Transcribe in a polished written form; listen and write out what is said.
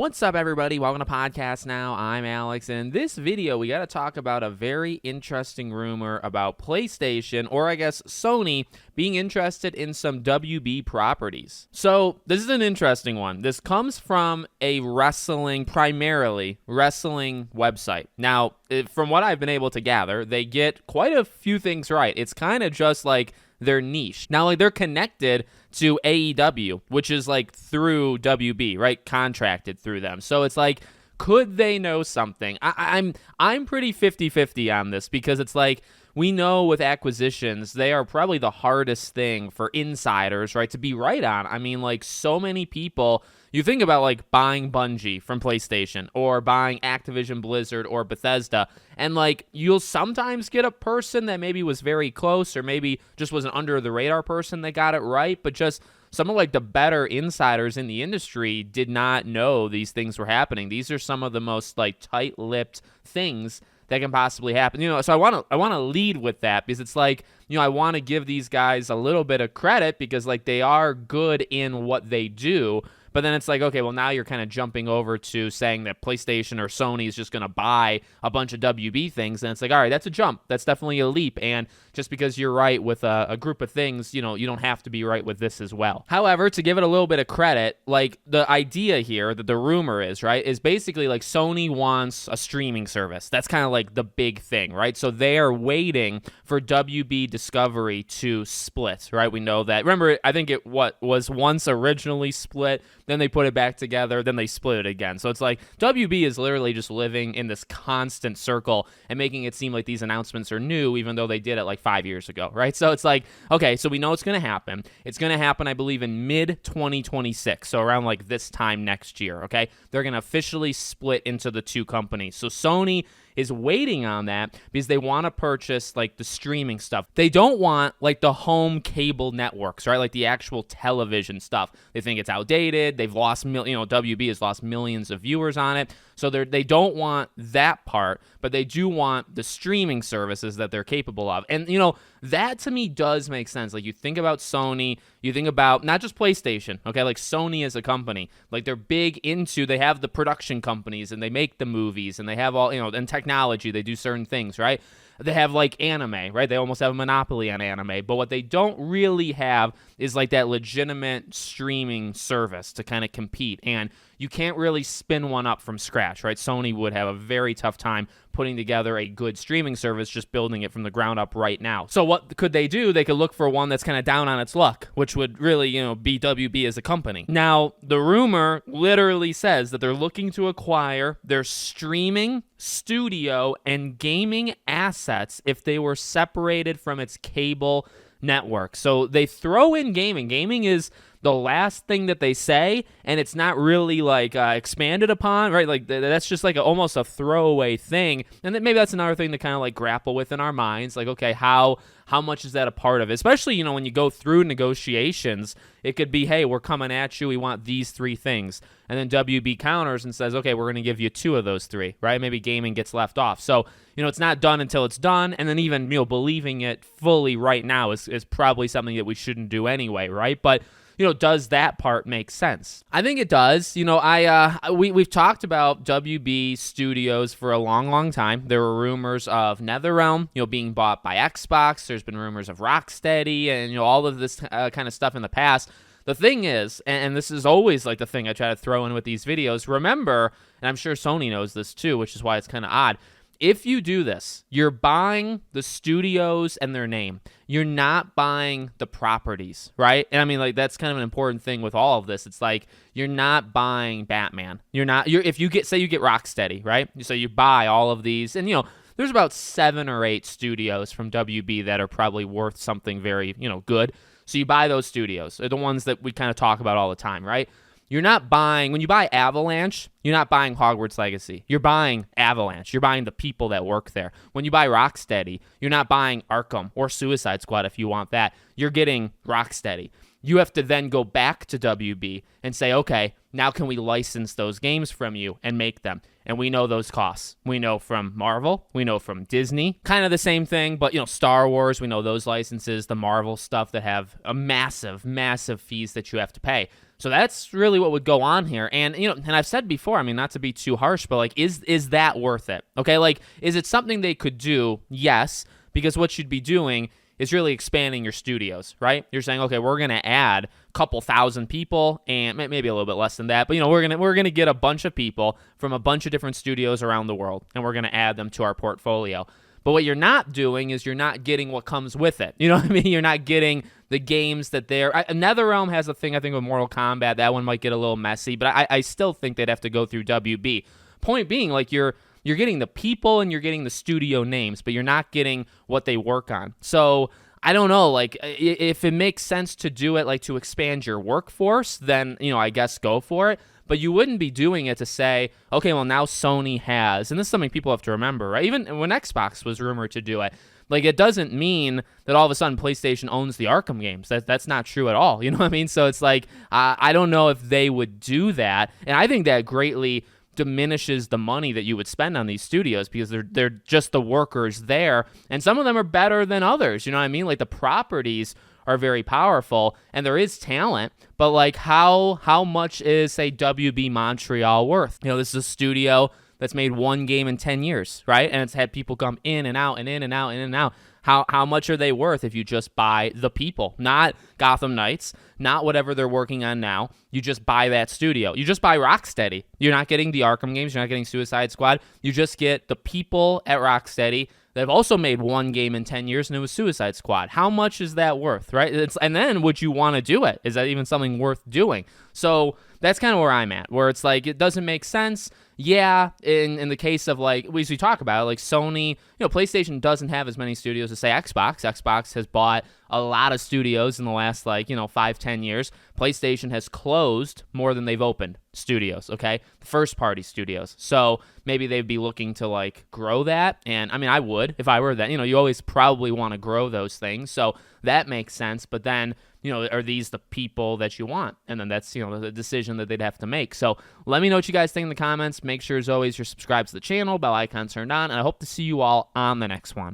What's up, everybody? Welcome to Podcast Now. I'm Alex, and in this video, we got to talk about a very interesting rumor about PlayStation, or I guess Sony, being interested in some WB properties. So, this is an interesting one. This comes from a primarily wrestling website. Now, from what I've been able to gather, they get quite a few things right. It's kind of just like their niche. Now, like, they're connected to AEW, which is like through WB, right? Contracted through them. So it's like, could they know something? I'm pretty 50-50 on this, because it's like, we know with acquisitions, they are probably the hardest thing for insiders, right, to be right on. I mean, like, so many people, you think about like buying Bungie from PlayStation or buying Activision Blizzard or Bethesda, and like, you'll sometimes get a person that maybe was very close or maybe just was an under the radar person that got it right, but just some of like the better insiders in the industry did not know these things were happening. These are some of the most like tight-lipped things that can possibly happen. So I want to lead with that, because it's like, I want to give these guys a little bit of credit, because like they are good in what they do. But then it's like, okay, well, now you're kind of jumping over to saying that PlayStation or Sony is just going to buy a bunch of WB things. And it's like, all right, that's a jump. That's definitely a leap. And just because you're right with a group of things, you don't have to be right with this as well. However, to give it a little bit of credit, like the idea here, that the rumor is, right, is basically like Sony wants a streaming service. That's kind of like the big thing, right? So they are waiting for WB Discovery to split, right? We know that. Remember, I think it was once originally split, then they put it back together, then they split it again. So it's like WB is literally just living in this constant circle and making it seem like these announcements are new, even though they did it like 5 years ago, right? So it's like, okay, so we know it's going to happen. It's going to happen, I believe, in mid-2026, so around like this time next year, okay? They're going to officially split into the two companies. So Sony is waiting on that because they want to purchase like the streaming stuff. They don't want like the home cable networks, right? Like the actual television stuff. They think it's outdated. They've lost, WB has lost millions of viewers on it. So they don't want that part, but they do want the streaming services that they're capable of. And, that to me does make sense. Like, you think about Sony, you think about not just PlayStation, okay? Like Sony as a company, like they're big into, they have the production companies and they make the movies and they have all, and technology, they do certain things, right? They have like anime, right? They almost have a monopoly on anime. But what they don't really have is like that legitimate streaming service to kind of compete. And you can't really spin one up from scratch, right? Sony would have a very tough time putting together a good streaming service, just building it from the ground up right now. So what could they do? They could look for one that's kind of down on its luck, which would really, be WB as a company. Now, the rumor literally says that they're looking to acquire their streaming, studio, and gaming assets if they were separated from its cable network. So they throw in gaming. Gaming is the last thing that they say, and it's not really like expanded upon, right? Like that's just like almost a throwaway thing. And then maybe that's another thing to kind of like grapple with in our minds. Like, okay, how much is that a part of it? Especially, when you go through negotiations, it could be, hey, we're coming at you. We want these three things. And then WB counters and says, okay, we're going to give you two of those three, right? Maybe gaming gets left off. So, it's not done until it's done. And then even, believing it fully right now is probably something that we shouldn't do anyway, right? But does that part make sense? I think it does. We've talked about WB Studios for a long, long time. There were rumors of NetherRealm, being bought by Xbox. There's been rumors of Rocksteady and, all of this kind of stuff in the past. The thing is, and this is always like the thing I try to throw in with these videos, remember, and I'm sure Sony knows this too, which is why it's kind of odd, if you do this, you're buying the studios and their name. You're not buying the properties, right? And I mean, like, that's kind of an important thing with all of this. It's like, you're not buying Batman. If you get Rocksteady, right? So you buy all of these, and, there's about 7 or 8 studios from WB that are probably worth something very, good. So you buy those studios. They're the ones that we kind of talk about all the time, right? You're not buying, when you buy Avalanche, you're not buying Hogwarts Legacy. You're buying Avalanche. You're buying the people that work there. When you buy Rocksteady, you're not buying Arkham or Suicide Squad if you want that. You're getting Rocksteady. You have to then go back to WB and say, okay, now can we license those games from you and make them? And we know those costs. We know from Marvel. We know from Disney. Kind of the same thing, but, Star Wars, we know those licenses, the Marvel stuff that have a massive, massive fees that you have to pay. So that's really what would go on here. And, and I've said before, I mean, not to be too harsh, but like, is that worth it? Okay. Like, is it something they could do? Yes. Because what you'd be doing is really expanding your studios, right? You're saying, okay, we're going to add a couple thousand people, and maybe a little bit less than that, but we're going to get a bunch of people from a bunch of different studios around the world, and we're going to add them to our portfolio. But what you're not doing is you're not getting what comes with it. You know what I mean? You're not getting the games that they're... NetherRealm has a thing, I think, with Mortal Kombat. That one might get a little messy, but I still think they'd have to go through WB. Point being, like, you're getting the people and you're getting the studio names, but you're not getting what they work on. So I don't know, like, if it makes sense to do it, like, to expand your workforce, then, I guess go for it. But you wouldn't be doing it to say, okay, well, now Sony has, and this is something people have to remember, right? Even when Xbox was rumored to do it, like, it doesn't mean that all of a sudden PlayStation owns the Arkham games. That's not true at all. You know what I mean? So it's like, I don't know if they would do that. And I think that greatly diminishes the money that you would spend on these studios, because they're just the workers there, and some of them are better than others. You know what I mean? Like, the properties are very powerful and there is talent, but like, how much is, say, WB Montreal worth? This is a studio that's made one game in 10 years, right? And it's had people come in and out and in and out and in and out. How much are they worth if you just buy the people? Not Gotham Knights, not whatever they're working on now. You just buy that studio. You just buy Rocksteady. You're not getting the Arkham games. You're not getting Suicide Squad. You just get the people at Rocksteady. They've also made one game in 10 years, and it was Suicide Squad. How much is that worth, right? And then would you want to do it? Is that even something worth doing? So that's kind of where I'm at, where it's like, it doesn't make sense. Yeah, in the case of, like, as we talk about, like Sony, PlayStation doesn't have as many studios as, say, Xbox. Xbox has bought a lot of studios in the last, 5-10 years. PlayStation has closed more than they've opened studios, okay? First-party studios. So maybe they'd be looking to, like, grow that. And, I mean, I would if I were that. You always probably want to grow those things. So that makes sense. But then, are these the people that you want? And then that's, the decision that they'd have to make. So let me know what you guys think in the comments. Make sure, as always, you're subscribed to the channel, bell icon turned on, and I hope to see you all on the next one.